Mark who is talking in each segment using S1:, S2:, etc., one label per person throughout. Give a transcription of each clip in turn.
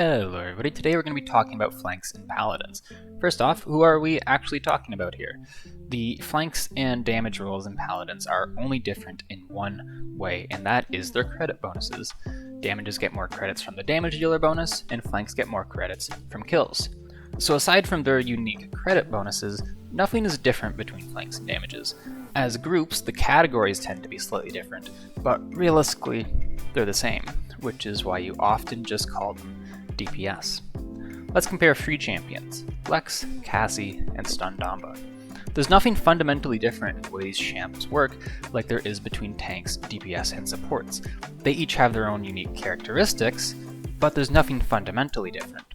S1: Hello everybody, today we're going to be talking about flanks and paladins. First off, who are we actually talking about here? The flanks and damage rolls in paladins are only different in one way, and that is their credit bonuses. Damages get more credits from the damage dealer bonus, and flanks get more credits from kills. So aside from their unique credit bonuses, nothing is different between flanks and damages. As groups, the categories tend to be slightly different, but realistically, they're the same, which is why you often just call them DPS. Let's compare three champions, Lex, Cassie, and Stundamba. There's nothing fundamentally different in the way these champs work like there is between tanks, DPS, and supports. They each have their own unique characteristics, but there's nothing fundamentally different.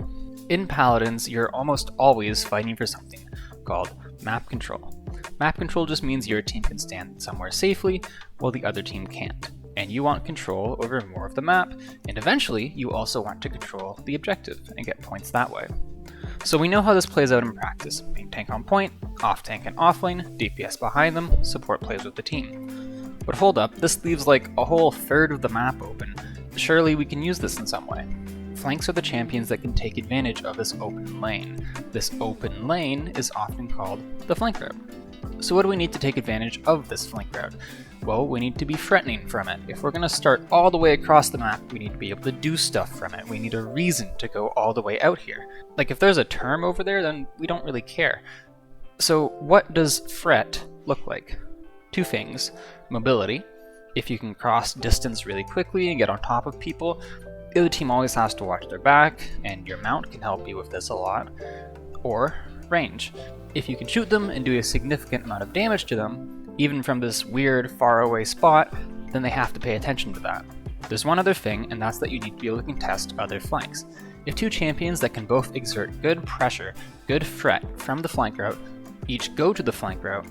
S1: In Paladins, you're almost always fighting for something called map control. Map control just means your team can stand somewhere safely while the other team can't. And you want control over more of the map, and eventually you also want to control the objective and get points that way. So we know how this plays out in practice. Main tank on point, off tank and offlane, DPS behind them, support plays with the team. But hold up, this leaves like a whole third of the map open. Surely we can use this in some way. Flanks are the champions that can take advantage of this open lane. This open lane is often called the flank route. So what do we need to take advantage of this flank route? Well, we need to be threatening from it. If we're going to start all the way across the map, we need to be able to do stuff from it. We need a reason to go all the way out here. Like if there's a term over there, then we don't really care. So what does threat look like? Two things. Mobility. If you can cross distance really quickly and get on top of people, the other team always has to watch their back, and your mount can help you with this a lot. Or range. If you can shoot them and do a significant amount of damage to them, even from this weird faraway spot, then they have to pay attention to that. There's one other thing, and that's that you need to be able to contest other flanks. If two champions that can both exert good pressure, good threat from the flank route, each go to the flank route,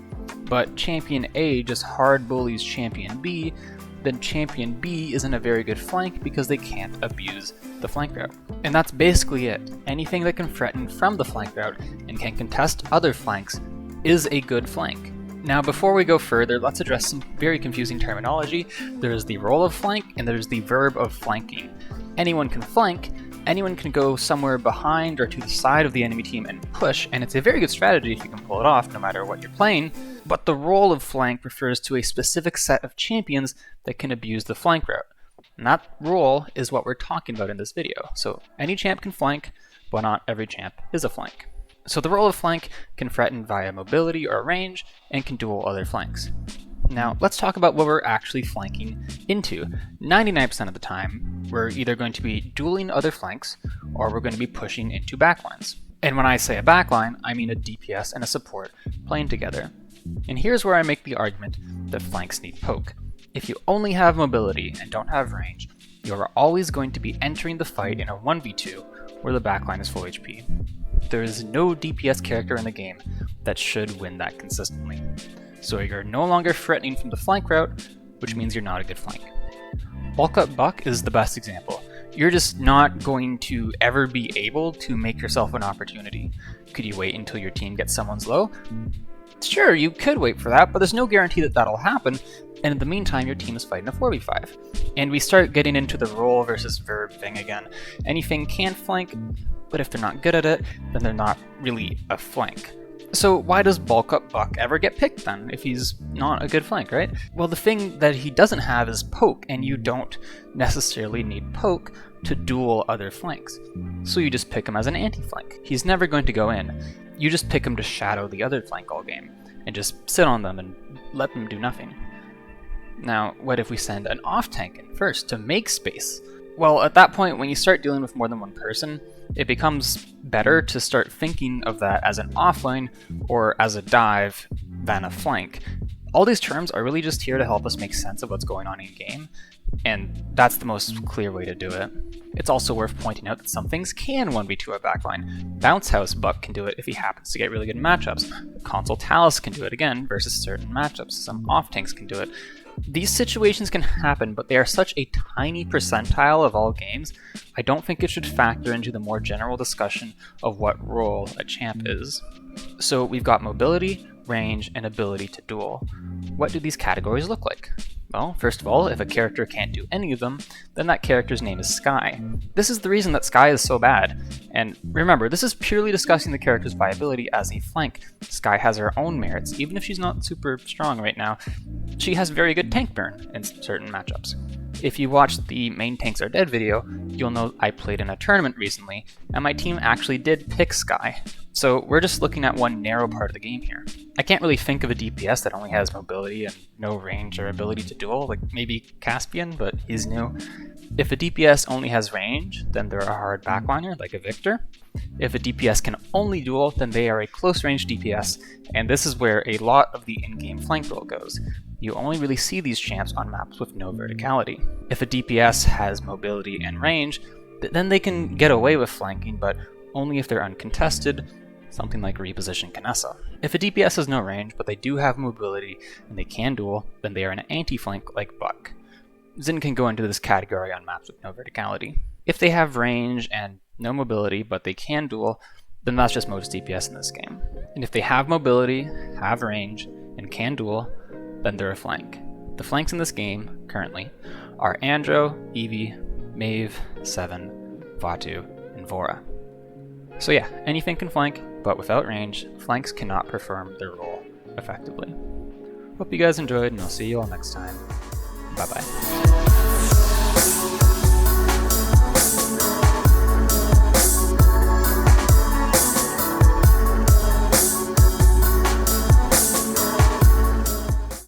S1: but champion A just hard bullies champion B, then champion B isn't a very good flank because they can't abuse the flank route. And that's basically it. Anything that can threaten from the flank route and can contest other flanks is a good flank. Now before we go further, let's address some very confusing terminology. There's the role of flank and there's the verb of flanking. Anyone can flank, anyone can go somewhere behind or to the side of the enemy team and push, and it's a very good strategy if you can pull it off no matter what you're playing, but the role of flank refers to a specific set of champions that can abuse the flank route. And that role is what we're talking about in this video. So any champ can flank, but not every champ is a flank. So the role of flank can threaten via mobility or range, and can duel other flanks. Now let's talk about what we're actually flanking into. 99% of the time, we're either going to be dueling other flanks, or we're going to be pushing into backlines. And when I say a backline, I mean a DPS and a support playing together. And here's where I make the argument that flanks need poke. If you only have mobility and don't have range, you're always going to be entering the fight in a 1v2 where the backline is full HP. There is no DPS character in the game that should win that consistently. So you're no longer threatening from the flank route, which means you're not a good flank. Bulk Up Buck is the best example. You're just not going to ever be able to make yourself an opportunity. Could you wait until your team gets someone's low? Sure, you could wait for that, but there's no guarantee that that'll happen, and in the meantime your team is fighting a 4v5. And we start getting into the role versus verb thing again. Anything can flank, but if they're not good at it, then they're not really a flank. So why does Bulk Up Buck ever get picked then, if he's not a good flank, right? Well, the thing that he doesn't have is poke, and you don't necessarily need poke to duel other flanks. So you just pick him as an anti-flank. He's never going to go in. You just pick him to shadow the other flank all game, and just sit on them and let them do nothing. Now, what if we send an off-tank in first to make space? Well, at that point, when you start dealing with more than one person, it becomes better to start thinking of that as an offlane or as a dive than a flank. All these terms are really just here to help us make sense of what's going on in game, and that's the most clear way to do it. It's also worth pointing out that some things can 1v2 a backline. Bounce House Buck can do it if he happens to get really good matchups. Console Talus can do it again versus certain matchups. Some off-tanks can do it. These situations can happen, but they are such a tiny percentile of all games, I don't think it should factor into the more general discussion of what role a champ is. So we've got mobility, range, and ability to duel. What do these categories look like? Well, first of all, if a character can't do any of them, then that character's name is Skye. This is the reason that Skye is so bad. And remember, this is purely discussing the character's viability as a flank. Skye has her own merits. Even if she's not super strong right now, she has very good tank burn in certain matchups. If you watched the Main Tanks Are Dead video, you'll know I played in a tournament recently, and my team actually did pick Skye. So we're just looking at one narrow part of the game here. I can't really think of a DPS that only has mobility and no range or ability to duel, like maybe Caspian, but he's new. If a DPS only has range, then they're a hard backliner, like a Victor. If a DPS can only duel, then they are a close range DPS, and this is where a lot of the in-game flank role goes. You only really see these champs on maps with no verticality. If a DPS has mobility and range, then they can get away with flanking, but only if they're uncontested, something like Reposition Kinessa. If a DPS has no range, but they do have mobility and they can duel, then they are an anti-flank like Buck. Xin can go into this category on maps with no verticality. If they have range and no mobility, but they can duel, then that's just most DPS in this game. And if they have mobility, have range, and can duel, then they're a flank. The flanks in this game, currently, are Andro, Eevee, Maeve, Seven, Vatu, and Vora. So yeah, anything can flank, but without range, flanks cannot perform their role effectively. Hope you guys enjoyed, and I'll see you all next time. Bye bye.